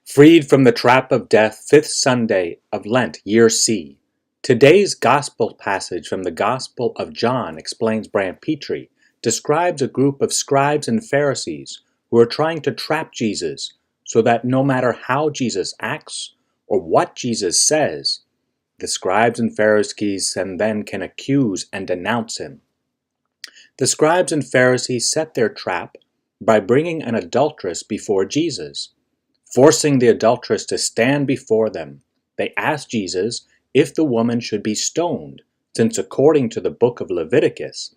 Freed from the trap of death, fifth Sunday of Lent, year C. Today's gospel passage from the Gospel of John, explains Brant Petrie, describes a group of scribes and Pharisees who are trying to trap Jesus so that no matter how Jesus acts or what Jesus says, the scribes and Pharisees then can accuse and denounce him. The scribes and Pharisees set their trap by bringing an adulteress before Jesus. Forcing the adulteress to stand before them, they asked Jesus if the woman should be stoned, since according to the book of Leviticus,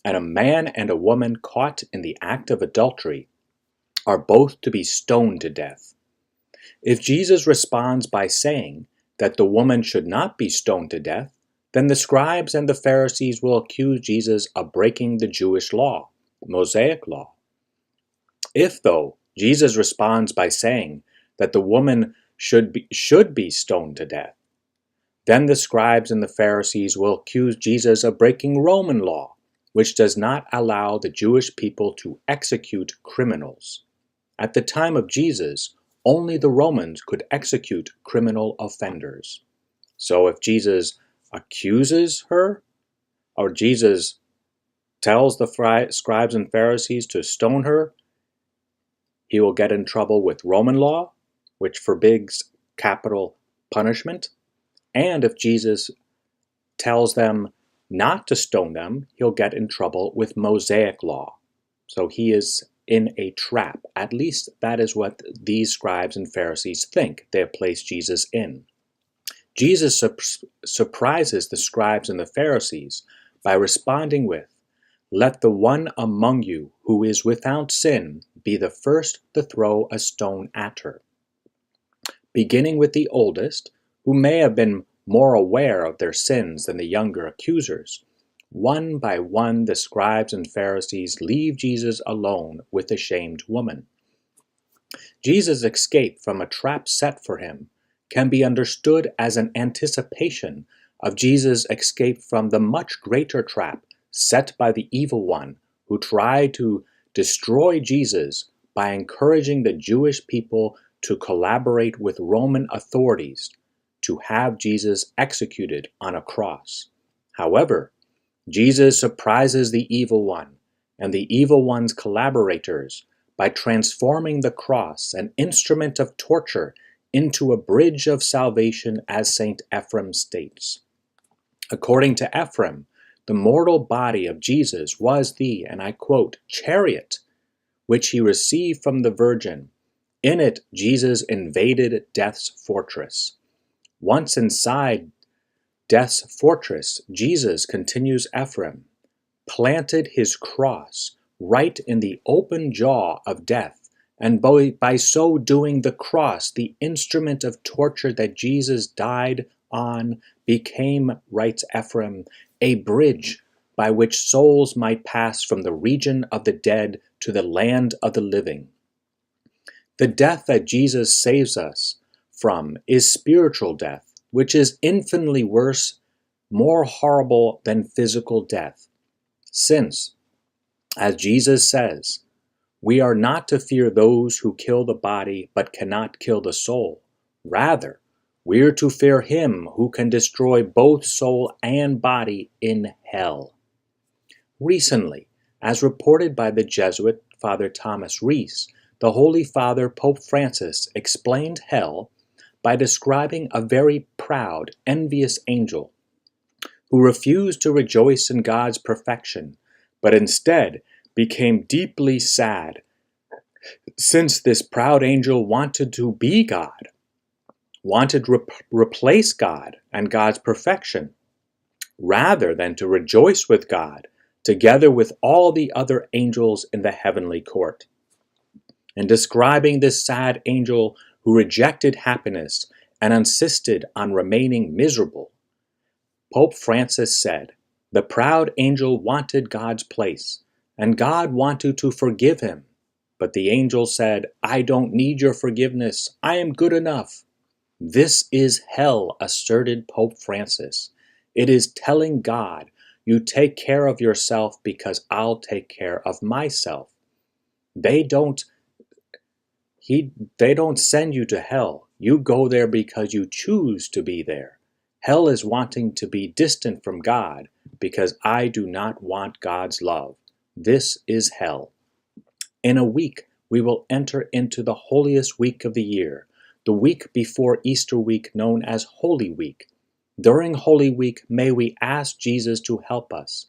a man and a woman caught in the act of adultery are both to be stoned to death. If Jesus responds by saying that the woman should not be stoned to death, then the scribes and the Pharisees will accuse Jesus of breaking the Jewish law, Mosaic law. If, though, Jesus responds by saying that the woman should be stoned to death, then the scribes and the Pharisees will accuse Jesus of breaking Roman law, which does not allow the Jewish people to execute criminals. At the time of Jesus, only the Romans could execute criminal offenders. So if Jesus accuses her, or Jesus tells the scribes and Pharisees to stone her, he will get in trouble with Roman law, which forbids capital punishment. And if Jesus tells them not to stone them, he'll get in trouble with Mosaic law. So he is in a trap. At least that is what these scribes and Pharisees think they have placed Jesus in. Jesus surprises the scribes and the Pharisees by responding with, "Let the one among you who is without sin be the first to throw a stone at her." Beginning with the oldest, who may have been more aware of their sins than the younger accusers, one by one the scribes and Pharisees leave Jesus alone with the shamed woman. Jesus' escape from a trap set for him can be understood as an anticipation of Jesus' escape from the much greater trap set by the evil one who tried to destroy Jesus by encouraging the Jewish people to collaborate with Roman authorities to have Jesus executed on a cross. However, Jesus surprises the evil one and the evil one's collaborators by transforming the cross, an instrument of torture, into a bridge of salvation, as St. Ephrem states. According to Ephrem, the mortal body of Jesus was the, and I quote, chariot which he received from the Virgin. In it, Jesus invaded death's fortress. Once inside death's fortress, Jesus, continues Ephrem, planted his cross right in the open jaw of death, and by so doing the cross, the instrument of torture that Jesus died on, became, writes Ephrem, a bridge by which souls might pass from the region of the dead to the land of the living. The death that Jesus saves us from is spiritual death, which is infinitely worse, more horrible than physical death. Since, as Jesus says, we are not to fear those who kill the body but cannot kill the soul. Rather, we are to fear him who can destroy both soul and body in hell. Recently, as reported by the Jesuit Father Thomas Rees, the Holy Father Pope Francis explained hell by describing a very proud, envious angel who refused to rejoice in God's perfection, but instead became deeply sad, since this proud angel wanted to be God, wanted to replace God and God's perfection, rather than to rejoice with God, together with all the other angels in the heavenly court. In describing this sad angel who rejected happiness and insisted on remaining miserable, Pope Francis said, "The proud angel wanted God's place, and God wanted to forgive him. But the angel said, 'I don't need your forgiveness. I am good enough.' This is hell," asserted Pope Francis. "It is telling God, 'You take care of yourself because I'll take care of myself.' They don't send you to hell. You go there because you choose to be there. Hell is wanting to be distant from God because I do not want God's love. This is hell. In a week, we will enter into the holiest week of the year, the week before Easter week known as Holy Week. During Holy Week, may we ask Jesus to help us.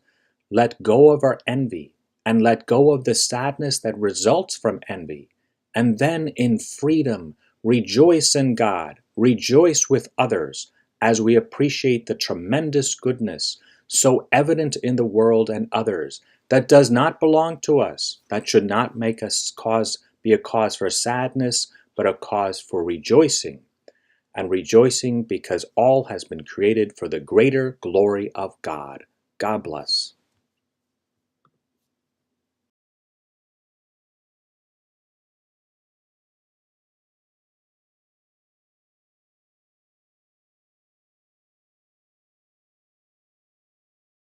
Let go of our envy and let go of the sadness that results from envy. And then in freedom, rejoice in God, rejoice with others as we appreciate the tremendous goodness so evident in the world and others that does not belong to us, that should not make us be a cause for sadness, but a cause for rejoicing. And rejoicing because all has been created for the greater glory of God. God bless.